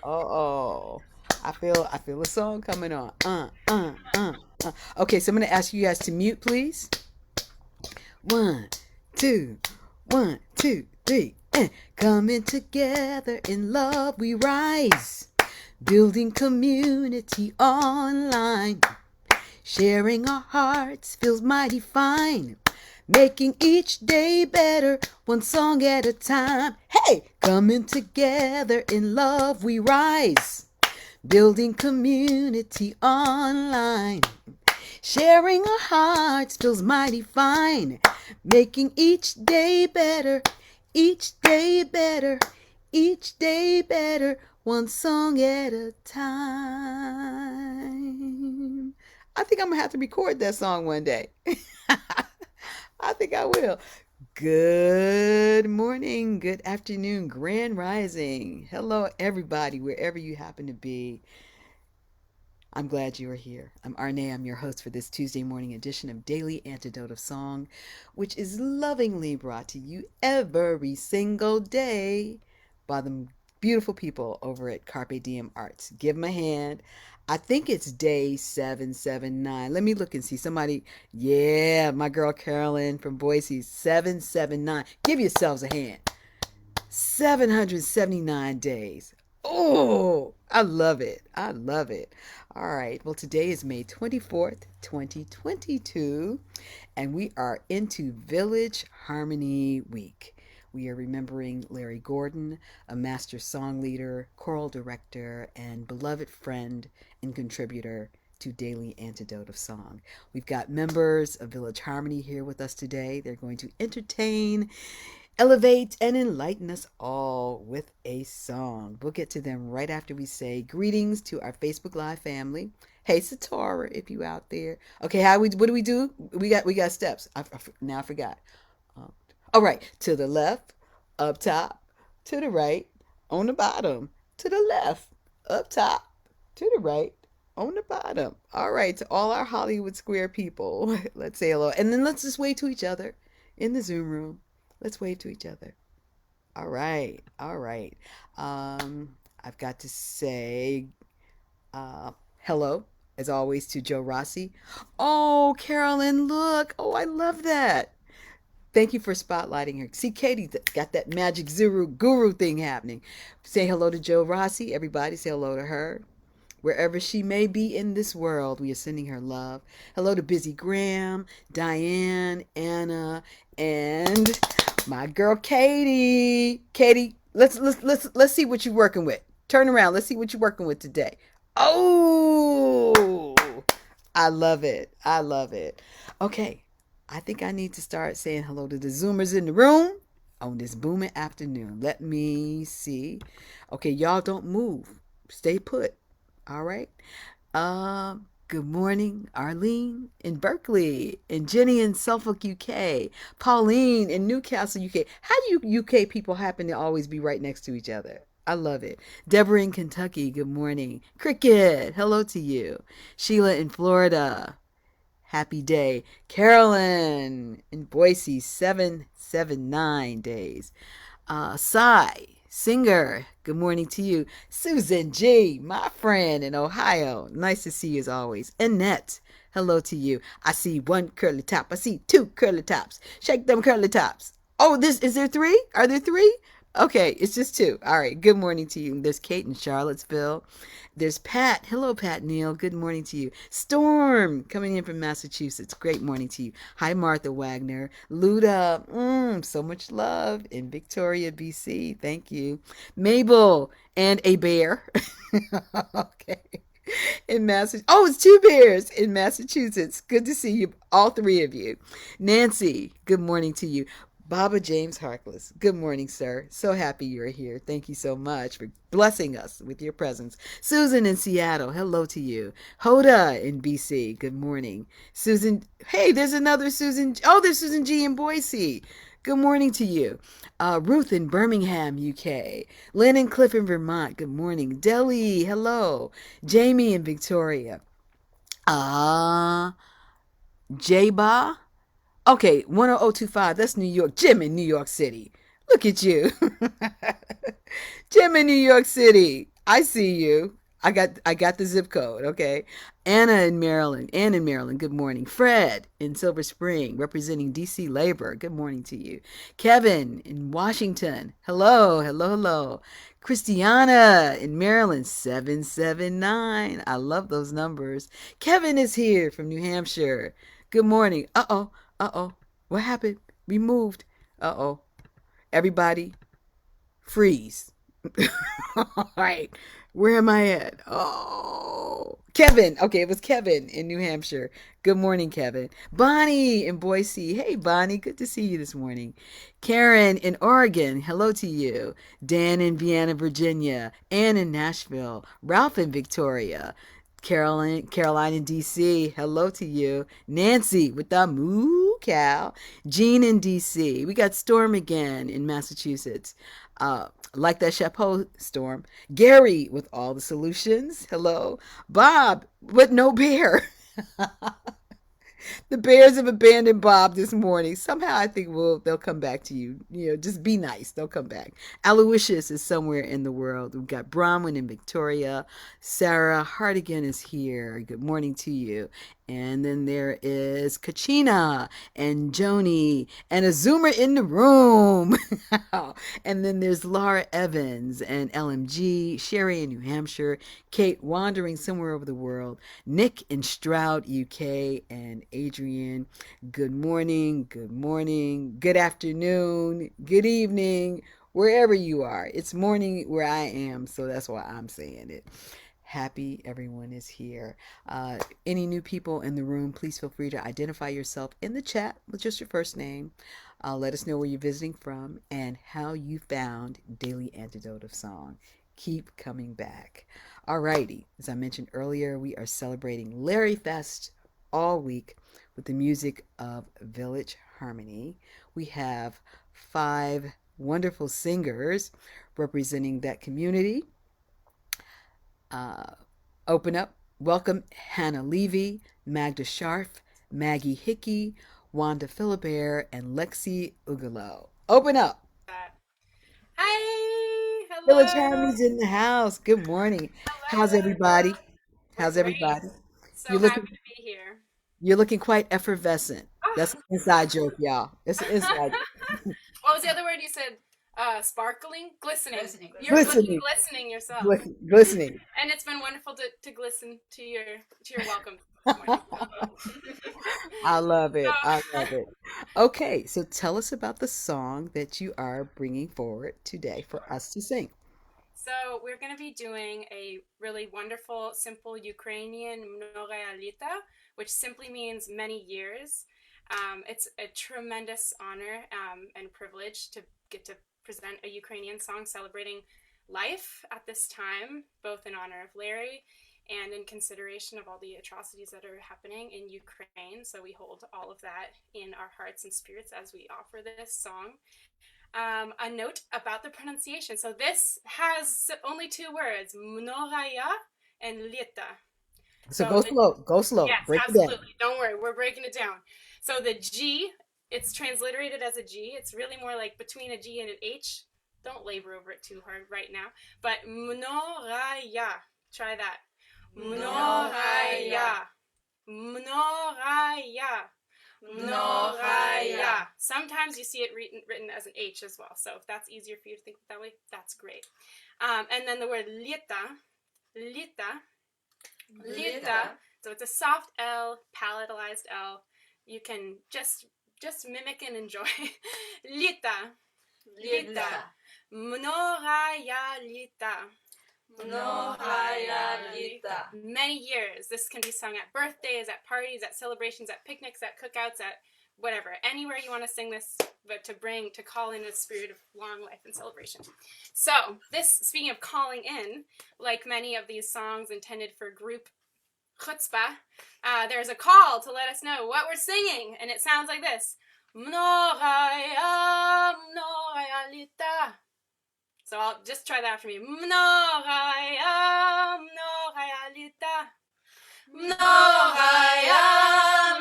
Oh, I feel a song coming on. Okay, so I'm gonna ask you guys to mute, please. One, two, one, two, three, and coming together in love we rise, building community online, sharing our hearts feels mighty fine. Making each day better, one song at a time. Hey, coming together in love we rise. Building community online. Sharing our hearts feels mighty fine. Making each day better, each day better, each day better, one song at a time. I think I'm going to have to record that song one day. I think I will. Good morning, good afternoon, grand rising. Hello, everybody, wherever you happen to be. I'm glad you are here. I'm Arnaé. I'm your host for this Tuesday morning edition of Daily Antidote of Song, which is lovingly brought to you every single day by the beautiful people over at Carpe Diem Arts. Give them a hand. I think it's day 779. Let me look and see. Somebody, yeah, my girl Carolyn from Boise, 779. Give yourselves a hand. 779 days. Oh, I love it. I love it. All right. Well, today is May 24th, 2022, and we are into Village Harmony Week. We are remembering Larry Gordon, a master song leader, choral director, and beloved friend and contributor to Daily Antidote of Song. We've got members of Village Harmony here with us today. They're going to entertain, elevate, and enlighten us all with a song. We'll get to them right after we say greetings to our Facebook Live family. Hey, Satora, if you out there. Okay, what do we do? We got steps. Now I forgot. Uh, all right, to the left, up top, to the right, on the bottom, to the left, up top, to the right, on the bottom. All right, to all our Hollywood Square people, let's say hello. And then let's just wave to each other in the Zoom room. Let's wave to each other. All right. All right. I've got to say hello, as always, to Joe Rossi. Oh, Carolyn, look. Oh, I love that. Thank you for spotlighting her. See, Katie got that magic guru thing happening. Say hello to Joe Rossi. Everybody say hello to her. Wherever she may be in this world, we are sending her love. Hello to Busy Graham, Diane, Anna, and my girl Katie. Katie, let's see what you're working with. Turn around. Let's see what you're working with today. Oh, I love it. I love it. Okay, I think I need to start saying hello to the Zoomers in the room on this booming afternoon. Let me see. Okay, y'all don't move. Stay put. All right. Good morning, Arlene in Berkeley, and Jenny in Suffolk, UK, Pauline in Newcastle, UK. How do you UK people happen to always be right next to each other? I love it. Deborah in Kentucky, good morning. Cricket, hello to you. Sheila in Florida, happy day. Carolyn in Boise, 779 days. Cy, singer, good morning to you. Susan G, my friend in Ohio, nice to see you as always. Annette, hello to you. I see one curly top. I see two curly tops. Shake them curly tops. Oh, is there three? Are there three? Okay, it's just two. All right, good morning to you. There's Kate in Charlottesville. There's Pat. Hello, Pat Neal. Good morning to you. Storm coming in from Massachusetts. Great morning to you. Hi, Martha Wagner. Luda, so much love in Victoria, BC. Thank you. Mabel and a bear. Okay. In Massachusetts. Oh, it's two bears in Massachusetts. Good to see you, all three of you. Nancy, good morning to you. Baba James Harkless, good morning, sir. So happy you're here. Thank you so much for blessing us with your presence. Susan in Seattle, hello to you. Hoda in BC, good morning. Susan, hey, there's another Susan. Oh, there's Susan G in Boise. Good morning to you. Ruth in Birmingham, UK. Lynn and Cliff in Vermont, good morning. Delhi, hello. Jamie in Victoria. Ah, J-Ba. Okay, 10025, that's New York. Jim in New York City. Look at you. Jim in New York City. I see you. I got the zip code, okay? Anna in Maryland. Ann in Maryland. Good morning. Fred in Silver Spring, representing DC Labor. Good morning to you. Kevin in Washington. Hello, hello, hello. Christiana in Maryland, 779. I love those numbers. Kevin is here from New Hampshire. Good morning. Uh-oh. Uh-oh. What happened? We moved. Uh-oh. Everybody, freeze. All right. Where am I at? Oh, Kevin. Okay, it was Kevin in New Hampshire. Good morning, Kevin. Bonnie in Boise. Hey, Bonnie. Good to see you this morning. Karen in Oregon. Hello to you. Dan in Vienna, Virginia. Ann in Nashville. Ralph in Victoria. Caroline in DC. Hello to you. Nancy with the moo cow. Jean in DC. We got Storm again in Massachusetts. Like that chapeau, Storm. Gary with all the solutions. Hello. Bob with no bear. The Bears have abandoned Bob this morning. Somehow I think they'll come back to you. You know, just be nice. They'll come back. Aloysius is somewhere in the world. We've got Bronwyn in Victoria. Sarah Hardigan is here. Good morning to you. And then there is Kachina and Joni and a Zoomer in the room. And then there's Laura Evans and LMG, Sherry in New Hampshire, Kate wandering somewhere over the world, Nick in Stroud, UK, and Adrian. Good morning, good afternoon, good evening, wherever you are. It's morning where I am, so that's why I'm saying it. Happy everyone is here. Any new people in the room, please feel free to identify yourself in the chat with just your first name. Let us know where you're visiting from and how you found Daily Antidote of Song. Keep coming back. Alrighty, as I mentioned earlier, we are celebrating Larry Fest all week with the music of Village Harmony. We have 5 wonderful singers representing that community. Open up. Welcome Hannah Levy, Magda Scharf, Maggie Hickey, Wanda Philibert, and Lexi Ugalo. Open up. Hi, Village hello, Harmony's in the house. Good morning. How's hello. everybody? We're How's great. everybody? So You're happy looking to be here. you're looking quite effervescent. That's an Oh. inside joke, y'all. It's an inside joke. What was the other word you said? Sparkling, glistening. You're looking Glistening. glistening yourself, Glistening. and it's been wonderful to glisten to your welcome this morning. I love it. I So, love it. Okay, so tell us about the song that you are bringing forward today for sure. us to sing. So we're going to be doing a really wonderful, simple Ukrainian Mnogaya Lita, which simply means many years. It's a tremendous honor and privilege to get to present a Ukrainian song celebrating life at this time, both in honor of Larry and in consideration of all the atrocities that are happening in Ukraine. So we hold all of that in our hearts and spirits as we offer this song. A note about the pronunciation. So this has only 2 words, Mnogaya and Lita. So So the go slow, yes, break it down. absolutely. Don't worry, we're breaking it down. So the G, it's transliterated as a G. It's really more like between a G and an H. Don't labor over it too hard right now. But Mnogaya. Try that. Mnogaya. Mnogaya. Mnogaya. Sometimes you see it written as an H as well. So if that's easier for you to think that way, that's great. And then the word Lita, Lita, Lita. So it's a soft L, palatalized L. You can just mimic and enjoy. Lita, Lita. Mnogaya Lita. Mnogaya Lita. Many years. This can be sung at birthdays, at parties, at celebrations, at picnics, at cookouts, at whatever. Anywhere you want to sing this, but to call in a spirit of long life and celebration. So, speaking of calling in, like many of these songs intended for group chutzpah, there's a call to let us know what we're singing, and it sounds like this. Mnogaya, Mnogaya Lita. So I'll just try that after me. Mnogaya, Mnogaya Lita. Mnogaya,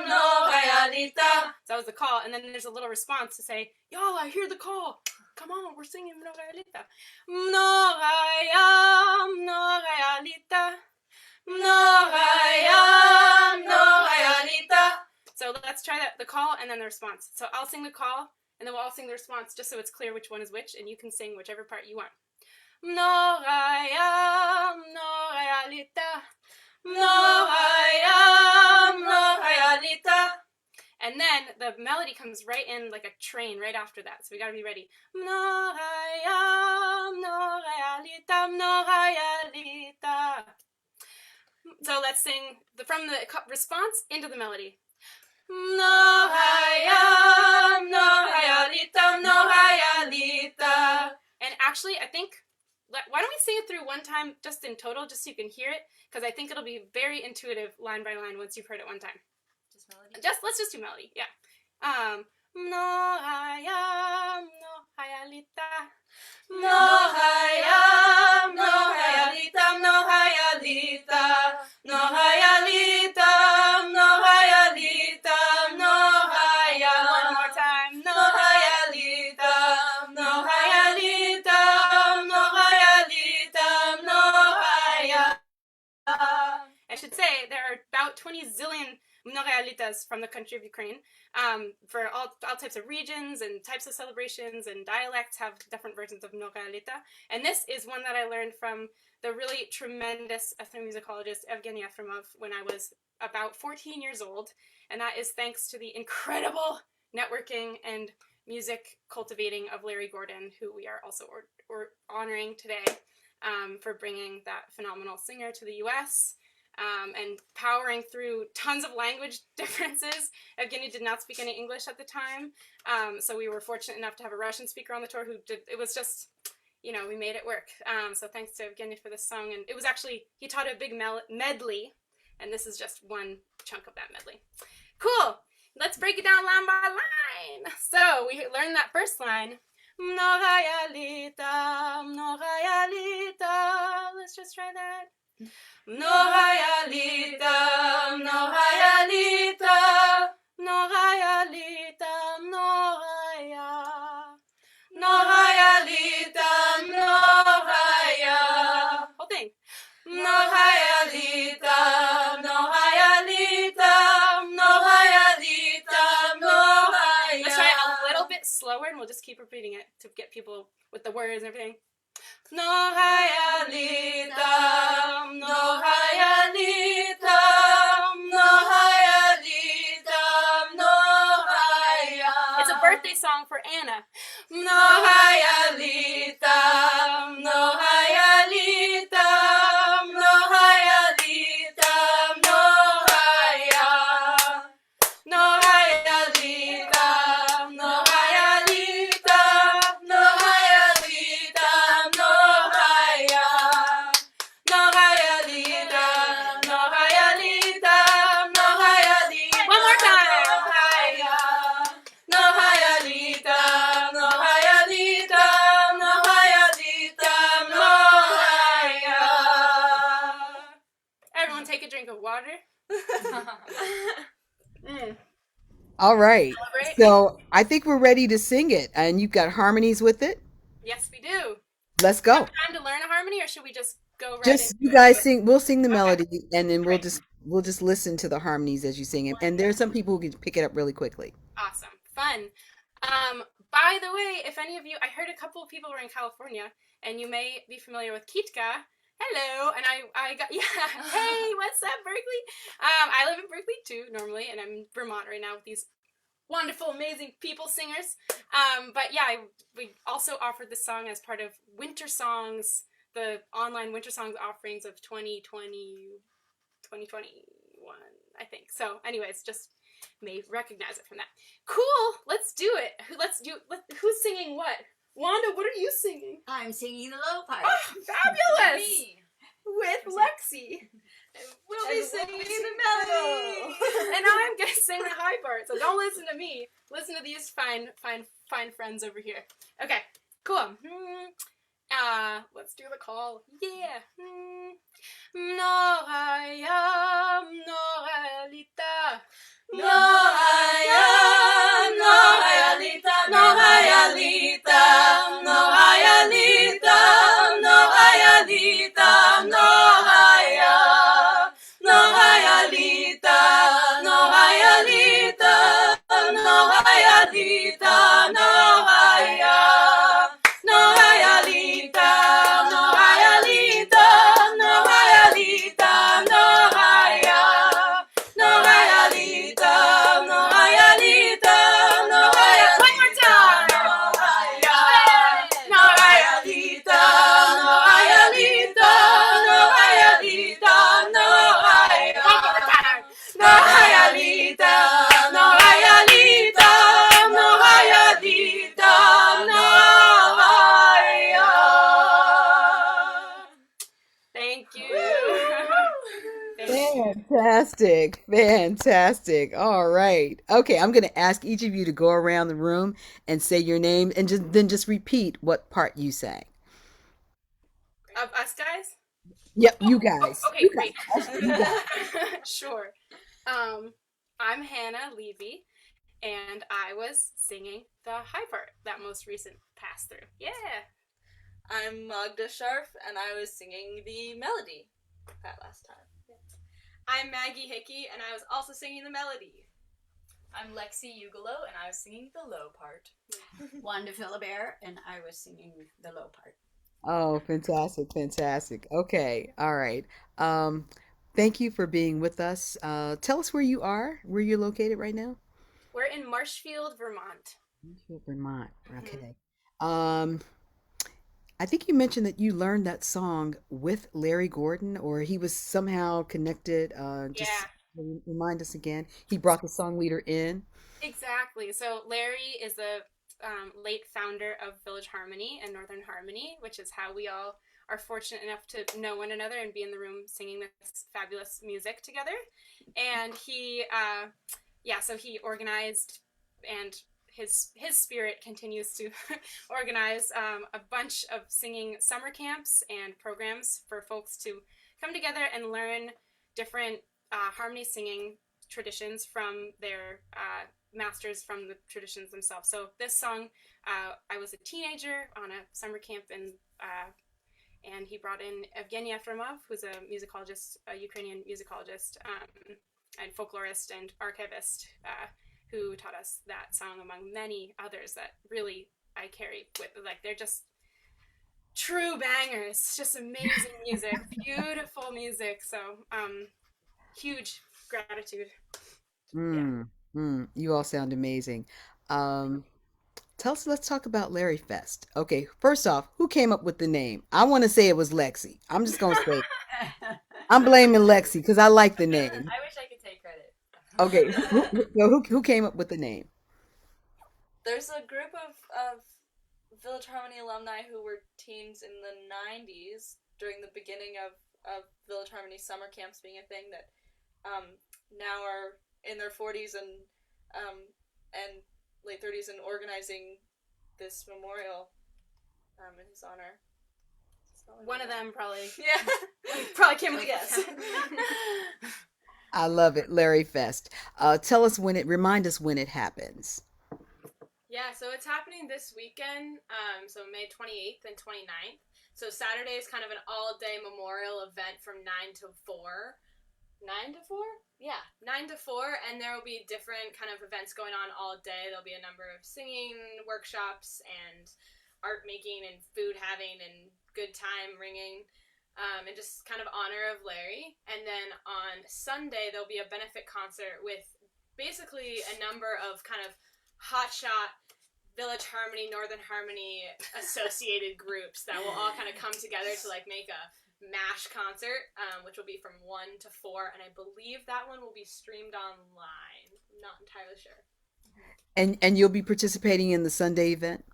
Mnogaya Lita. So that was the call, and then there's a little response to say, y'all, I hear the call. Come come on, we're singing Mnogaya Lita. Mnogaya, Mnogaya Lita. Mnogaya, Mnogaya Lita. So let's try that, the call and then the response. So I'll sing the call, and then we'll all sing the response, just so it's clear which one is which, and you can sing whichever part you want. Mnogaya, Mnogaya Lita. Mnogaya, Mnogaya Lita. And then the melody comes right in like a train right after that. So we gotta be ready. Mnogaya, Mnogaya Lita, Mnogaya Lita. So let's sing from the response into the melody. Mnogaya, Mnogaya Lita, Mnogaya Lita. And actually, I think, why don't we sing it through one time, just in total, just so you can hear it? Because I think it'll be very intuitive, line by line, once you've heard it one time. Just melody? Let's just do melody, yeah. Mnogaya, Mnogaya Lita. Mnogaya, Mnogaya Lita, Mnogaya Lita. Mnogaya Lita, Mnogaya Lita, Mnogaya. One more time. Mnogaya Lita, Mnogaya Lita, Mnogaya Lita, Mnogaya. I should say there are about 20 zillion Mnogaya Litas from the country of Ukraine. For all types of regions and types of celebrations and dialects have different versions of Mnogaya Lita. And this is one that I learned from the really tremendous ethnomusicologist Evgeny Efremov when I was about 14 years old. And that is thanks to the incredible networking and music cultivating of Larry Gordon, who we are also honoring today for bringing that phenomenal singer to the US. And powering through tons of language differences. Evgeny did not speak any English at the time, so we were fortunate enough to have a Russian speaker on the tour who did. It was just, we made it work. So thanks to Evgeny for this song. And it was actually, he taught a big medley, and this is just one chunk of that medley. Cool. Let's break it down line by line. So we learned that first line. Mnogaya Lita, Mnogaya Lita. Let's just try that. Mnogaya Lita, Mnogaya Lita, Mnogaya Lita, Mnogaya. Mnogaya Lita, Mnogaya. Whole thing. Mnogaya Lita, Mnogaya Lita, Mnogaya Lita, Mnogaya. Let's try it a little bit slower, and we'll just keep repeating it to get people with the words and everything. Mnogaya Lita, Mnogaya Lita, Mnogaya Lita, Mnogaya. It's a birthday song for Anna. Mnogaya Lita, Mnogaya Lita, Mnogaya Lita, Mnogaya. Mnogaya Lita, Mnogaya Lita, Mnogaya Lita, Mnogaya. Mnogaya Lita, Mnogaya Lita, Mnogaya Lita. One more time. Mnogaya Lita, Mnogaya Lita, Mnogaya Lita, Mnogaya. Everyone take a drink of water. All right. Celebrate. So I think we're ready to sing it, and you've got harmonies with it. Yes, we do. Let's Do you go. have time to learn a harmony, or should we just go right Just into you it? guys sing. We'll sing the Okay. melody, and then we'll Great. just listen to the harmonies as you sing it. And there are some people who can pick it up really quickly. Awesome. Fun. By the way, if any of you, I heard a couple of people were in California, and you may be familiar with Kitka. Hello, and I got, yeah, hey, what's up, Berkeley? I live in Berkeley too, normally, and I'm in Vermont right now with these wonderful, amazing people singers. But yeah, we also offered this song as part of Winter Songs, the online Winter Songs offerings of 2021, I think. So anyways, just may recognize it from that. Cool, let's do it. Who's singing what? Wanda, what are you singing? I'm singing the low part. Oh, fabulous! Me. With Lexi. We'll be singing the melody. And I'm going to sing the high part, so don't listen to me. Listen to these fine friends over here. Okay, cool. Let's do the call. Yeah. Mnogaya, Mnogaya Lita. Mnogaya, Mnogaya Lita, Mnogaya Lita, Mnogaya Lita, Mnogaya Lita, Mnogaya, Mnogaya Lita, Mnogaya Lita, Mnogaya Lita, Mnogaya, Mnogaya Lita, Mnogaya Lita, Mnogaya Lita, Mnogaya, Mnogaya Lita, Mnogaya Lita, Mnogaya. One more time. Mnogaya Lita, Mnogaya Lita, Mnogaya Lita, Mnogaya. Mnogaya Lita, Mnogaya Lita, Mnogaya Lita, Mnogaya. Thank you. Thank you. Fantastic. Fantastic. All right. Okay, I'm going to ask each of you to go around the room and say your name and just repeat what part you sang. Of us guys? Yep, Oh, you guys. okay, You great. guys. You guys. Sure. Um, I'm Hannah Levy, and I was singing the high part, that most recent pass through. Yeah. I'm Magda Sharf, and I was singing the melody that last time. I'm Maggie Hickey, and I was also singing the melody. I'm Lexi Ugolo, and I was singing the low part. Wanda Philibert, and I was singing the low part. Oh, fantastic. Fantastic. Okay. All right. Um, Thank you for being with us. Tell us where you are, where you're located right now. We're in Marshfield, Vermont. Vermont. Okay. Um, I think you mentioned that you learned that song with Larry Gordon, or he was somehow connected. Just Yeah, remind us again. He brought the song leader in. exactly. So Larry is the late founder of Village Harmony and Northern Harmony, which is how we all are fortunate enough to know one another and be in the room singing this fabulous music together. And so he organized, and his spirit continues to organize a bunch of singing summer camps and programs for folks to come together and learn different harmony singing traditions from their masters from the traditions themselves. So this song, I was a teenager on a summer camp and he brought in Evgeny Efremov, who's a musicologist, a Ukrainian musicologist, and folklorist and archivist, who taught us that song among many others that really I carry with. Like, they're just true bangers, just amazing music, beautiful music. So, huge gratitude. Yeah. You all sound amazing. Um, let's talk about Larry Fest. Okay, first off, who came up with the name? I want to say it was Lexi. I'm just gonna say I'm blaming Lexi because I like the name. I wish I could take credit. Okay, who came up with the name? There's a group of Village Harmony alumni who were teens in the 90s during the beginning of Village Harmony summer camps being a thing that now are in their 40s and late 30s and organizing this memorial in his honor. One of them probably Yeah. came with Yes. I love it, Larry Fest. Tell us remind us when it happens. Yeah, so it's happening this weekend, so May 28th and 29th. So Saturday is kind of an all-day memorial event from 9 to 4. 9 to 4? Yeah, 9 to 4, and there will be different kind of events going on all day. There'll be a number of singing workshops and art making and food having and good time ringing, and just kind of honor of Larry. And then on Sunday, there'll be a benefit concert with basically a number of kind of hotshot Village Harmony, Northern Harmony associated groups that will all kind of come together to like make a MASH concert, which will be from 1 to 4, and I believe that one will be streamed online. I'm not entirely sure. And you'll be participating in the Sunday event?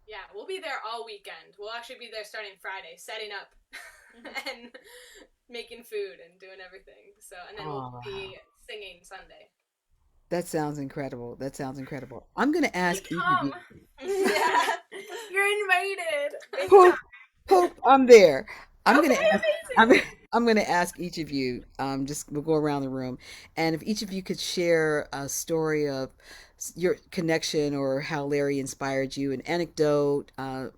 Yeah, we'll be there all weekend. We'll actually be there starting Friday, setting up and making food and doing everything. So, and then we'll be singing Sunday. That sounds incredible. That sounds incredible. I'm going to ask each of Come. you. Yeah. You're invited. Poop, poop, I'm there. I'm Okay, gonna ask. amazing. I'm gonna ask each of you. Just we'll go around the room, and if each of you could share a story of your connection or how Larry inspired you, an anecdote,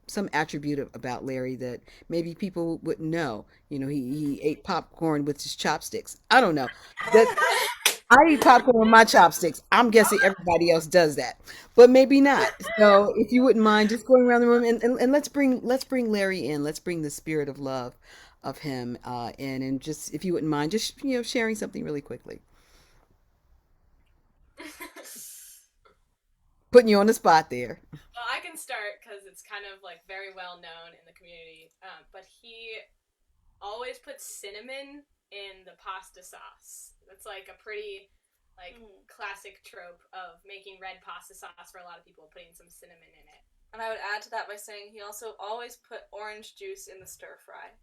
some attribute about Larry that maybe people wouldn't know. He ate popcorn with his chopsticks. I don't know. That I eat popcorn with my chopsticks. I'm guessing everybody else does that, but maybe not. So if you wouldn't mind just going around the room and let's bring Larry in. Let's bring the spirit of love of him in, and just if you wouldn't mind, just sharing something really quickly, putting you on the spot there. Well, I can start because it's kind of like very well known in the community. But he always puts cinnamon in the pasta sauce. That's like a pretty classic trope of making red pasta sauce for a lot of people, putting some cinnamon in it. And I would add to that by saying he also always put orange juice in the stir fry.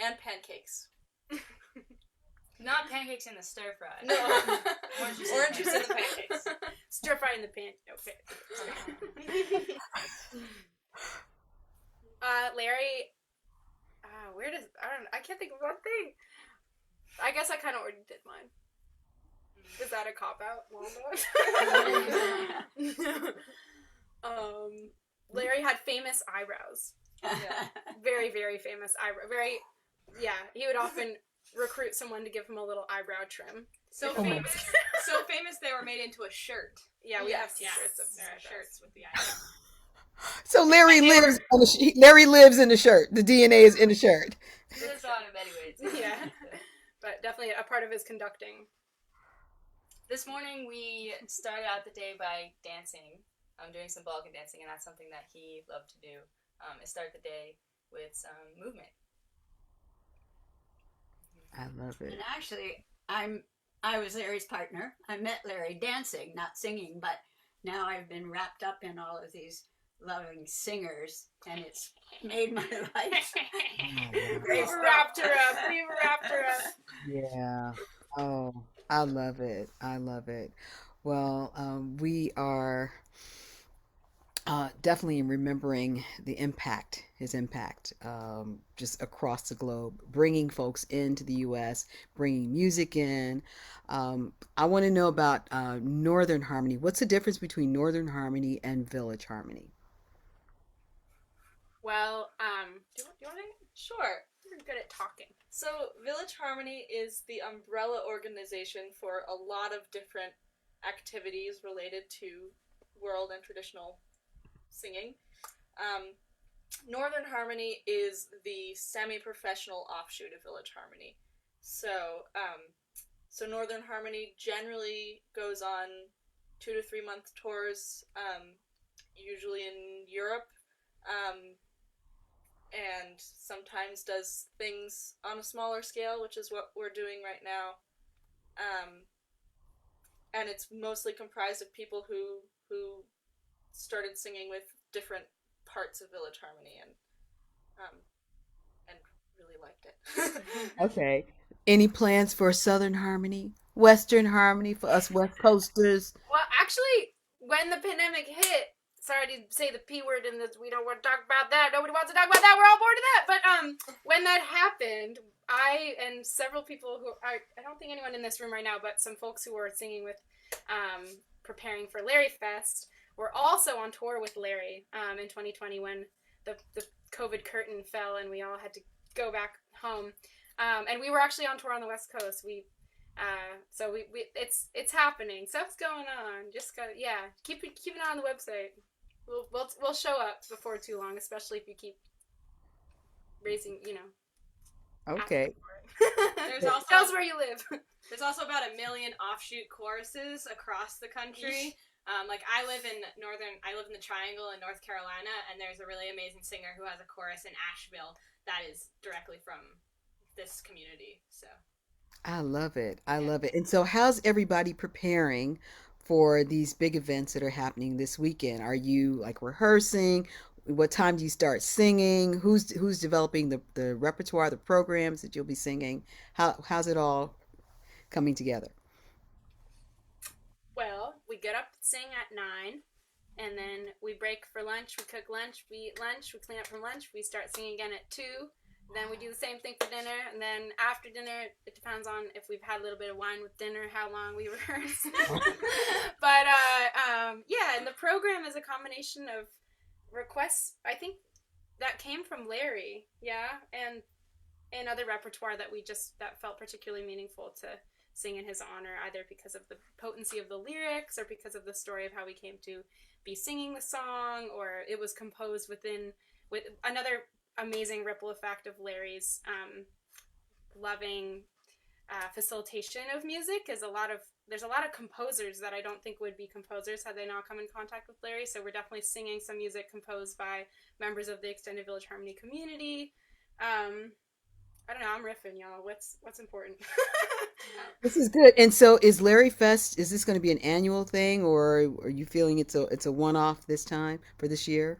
And pancakes. Not pancakes in the stir fry. No. Orange juice in the pancakes. Stir fry in the pan. Okay. Larry. I can't think of one thing. I guess I kind of already did mine. Is that a cop out? Larry had famous eyebrows. Yeah. Very, very famous eyebrow. He would often recruit someone to give him a little eyebrow trim. So famous. So famous they were made into a shirt. Yeah, we have Yes. t-shirts of There are shirts with the eyebrows. So Larry lives in the shirt. The DNA is in the shirt. He lives on in many ways. Yeah. But definitely a part of his conducting. This morning we started out the day by dancing. Doing some Balkan dancing, and that's something that he loved to do. It started the day with some movement. I love it. And actually, I was Larry's partner. I met Larry dancing, not singing, but now I've been wrapped up in all of these loving singers, and it's made my life. We've wrapped her up. Yeah. Oh, I love it. I love it. Well, we are definitely remembering his impact, just across the globe, bringing folks into the U.S., bringing music in. I want to know about Northern Harmony. What's the difference between Northern Harmony and Village Harmony? Well, do you want to? Sure. You're good at talking. So, Village Harmony is the umbrella organization for a lot of different activities related to world and traditional singing. Northern Harmony is the semi-professional offshoot of Village Harmony. So Northern Harmony generally goes on 2 to 3 month tours, usually in Europe, and sometimes does things on a smaller scale, which is what we're doing right now. And it's mostly comprised of people who started singing with different parts of Village Harmony and really liked it. Okay. Any plans for Southern Harmony? Western Harmony for us West Coasters? Well, actually, when the pandemic hit, sorry to say the P word in this, we don't want to talk about that. Nobody wants to talk about that. We're all bored of that. But when that happened, I and several people who are, I don't think anyone in this room right now, but some folks who were singing with, preparing for Larry Fest, were also on tour with Larry in 2020 when the COVID curtain fell and we all had to go back home. And we were actually on tour on the West Coast. So it's happening. Stuff's going on. Just keep an eye on the website. We'll show up before too long, especially if you keep raising, Okay. Tell us where you live. There's also about 1 million offshoot choruses across the country. I live in the Triangle in North Carolina, and there's a really amazing singer who has a chorus in Asheville that is directly from this community. So I love it. I love it. And so how's everybody preparing for these big events that are happening this weekend? Are you like rehearsing? What time do you start singing? Who's developing the repertoire, the programs that you'll be singing? How's it all coming together? Well, we get up and sing at 9, and then we break for lunch. We cook lunch, we eat lunch, we clean up from lunch, we start singing again at 2. Then we do the same thing for dinner, and then after dinner, it depends on if we've had a little bit of wine with dinner, how long we rehearse. But yeah, and the program is a combination of requests. I think that came from Larry, yeah, and other repertoire that we just that felt particularly meaningful to sing in his honor, either because of the potency of the lyrics or because of the story of how we came to be singing the song, or it was composed with another amazing ripple effect of Larry's loving facilitation of music. Is a lot of There's a lot of composers that I don't think would be composers had they not come in contact with Larry. So we're definitely singing some music composed by members of the extended Village Harmony community. I don't know. I'm riffing, y'all. What's important? This is good. And so is Larry Fest, is this going to be an annual thing, or are you feeling it's a one-off this time for this year?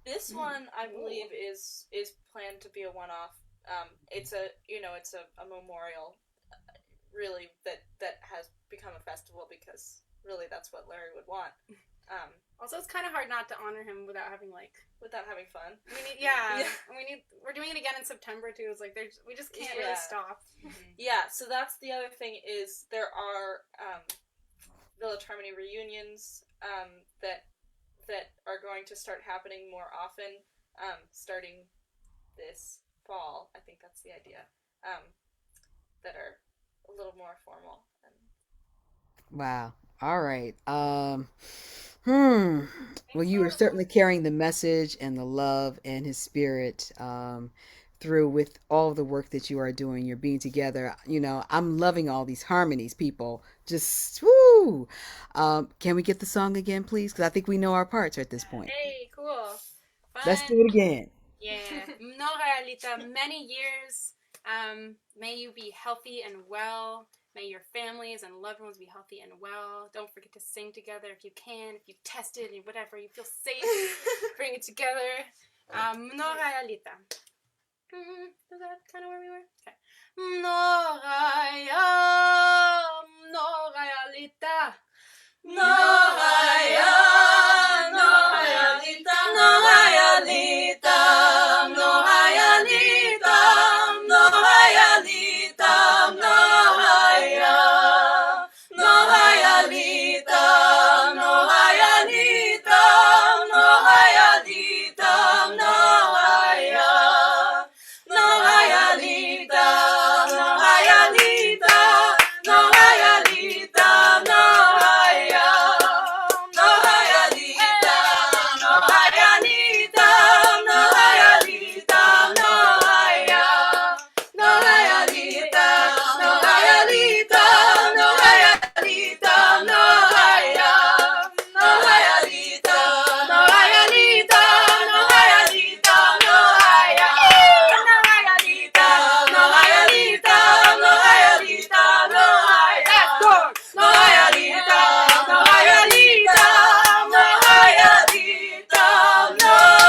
This one, I believe, is planned to be a one-off. It's a memorial, really, that has become a festival because really that's what Larry would want. Um, Also, it's kind of hard not to honor him without having like without having fun. we need yeah, Yeah. we're doing it again in September too. It's like we just can't Yeah. really stop. Yeah, so that's the other thing is there are Village Harmony reunions that are going to start happening more often, starting this fall. I think that's the idea. Um, that are a little more formal. And Wow. All right. Hmm. Well, you are certainly carrying the message and the love and his spirit through with all the work that you are doing. You're being together. I'm loving all these harmonies, people. Just woo. Can we get the song again, please? Because I think we know our parts at this point. Hey, cool, Let's fun. do it again. Yeah, Mnogaya, Lita, many years. May you be healthy and well. May your families and loved ones be healthy and well. Don't forget to sing together if you can. If you've tested and whatever, you feel safe, bring it together. Mnogaya, Lita. Is that kind of where we were? Okay. Mnogaya, Mnogaya, Lita. Mnogaya, Mnogaya, Lita, Mnogaya, Lita, Mnogaya, Lita, Mnogaya, Lita, Mnogaya, Mnogaya, Lita, Mnogaya, Lita, Mnogaya, Lita, Mnogaya, Mnogaya, Lita, Mnogaya, Lita, Mnogaya, Lita, Mnogaya, Mnogaya, Lita, Mnogaya, Lita, Mnogaya, Lita, Mnogaya, Mnogaya, Lita, Mnogaya, Lita, Mnogaya, Lita, Mnogaya, Mnogaya, Lita, Mnogaya, Lita, Mnogaya, Lita, Mnogaya, Mnogaya, Lita, Mnogaya, Lita, Mnogaya, Lita, Mnogaya, Mnogaya, Lita, Mnogaya, Lita, Mnogaya, Lita, Mnogaya.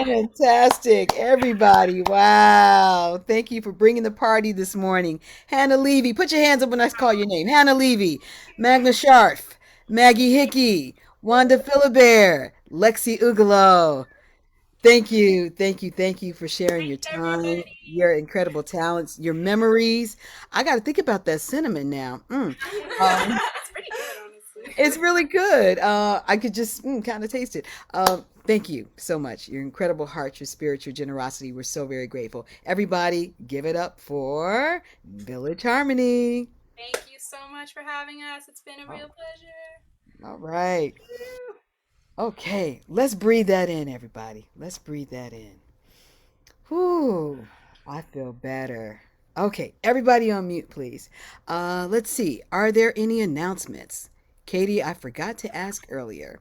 Fantastic, everybody. Wow. Thank you for bringing the party this morning. Hannah Levy, put your hands up when I call your name. Hannah Levy, Magna Sharf, Maggie Hickey, Wanda Philibert, Lexi Ugolo. Thank you, thank you, thank you for sharing your Thanks, time, everybody. your incredible talents, your memories. I got to think about that cinnamon now. Um, It's pretty good, honestly. it's really good. I could just kind of taste it. Thank you so much. Your incredible heart, your spirit, your generosity. We're so very grateful. Everybody, give it up for Village Harmony. Thank you so much for having us. It's been a real Oh, pleasure. all right. Okay, let's breathe that in, everybody. Let's breathe that in. Whew, I feel better. Okay, everybody on mute, please. Let's see. Are there any announcements? Katie, I forgot to ask earlier.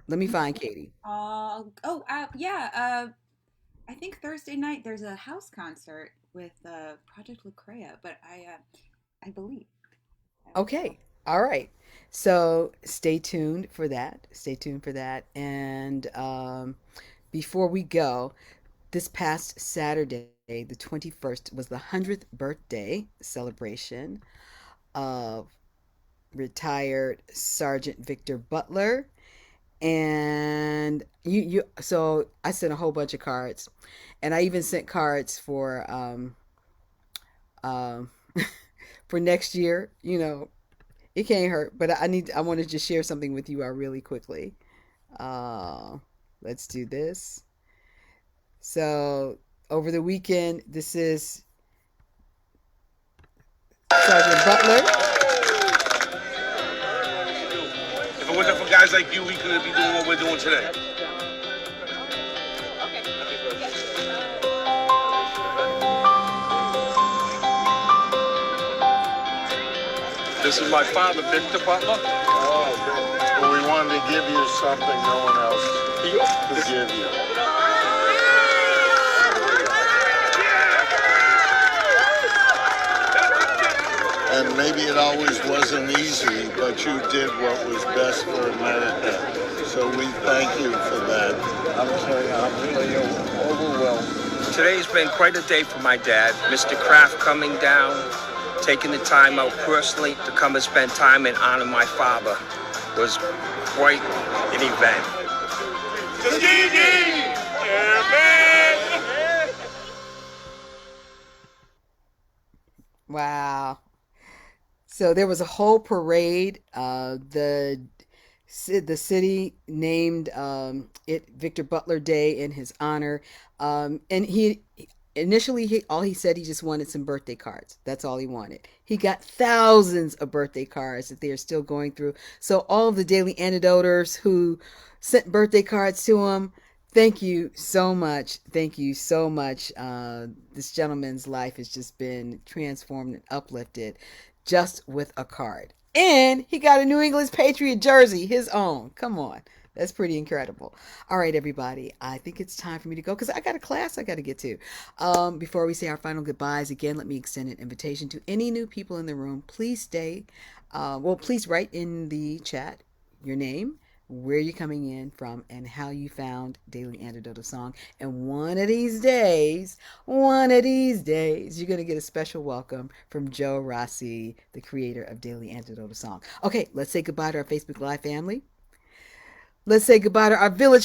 Let me find Katie. Yeah. I think Thursday night there's a house concert with Project Lucrea, but I believe. Okay, all right. So stay tuned for that. Stay tuned for that. And before we go, this past Saturday, the 21st, was the 100th birthday celebration of retired Sergeant Victor Butler. And so I sent a whole bunch of cards, and I even sent cards um for next year. It can't hurt, but I want to just share something with you really quickly. Uh, let's do this. So over the weekend, this is Sergeant Butler. If it wasn't for guys like you, we couldn't be doing what we're doing today. This is my father, Victor Butler. Oh, okay. Well, we wanted to give you something no one else could give you. And maybe it always wasn't easy, but you did what was best for America. So we thank you for that. I'm really overwhelmed. Today's been quite a day for my dad. Mr. Kraft coming down, taking the time out personally to come and spend time and honor my father was quite an event. Wow. So there was a whole parade. The city named it Victor Butler Day in his honor. And he initially all he said he just wanted some birthday cards. That's all he wanted. He got thousands of birthday cards that they are still going through. So all of the Daily Antidoters who sent birthday cards to him, thank you so much. Thank you so much. This gentleman's life has just been transformed and uplifted just with a card. And he got a New England Patriot jersey, his own. Come on. That's pretty incredible. All right, everybody. I think it's time for me to go because I got a class I got to get to. Before we say our final goodbyes, again, let me extend an invitation to any new people in the room. Please stay. Please write in the chat your name, where you're coming in from, and how you found Daily Antidote of Song. And one of these days, you're going to get a special welcome from Joe Rossi, the creator of Daily Antidote of Song. Okay, let's say goodbye to our Facebook Live family. Let's say goodbye to our village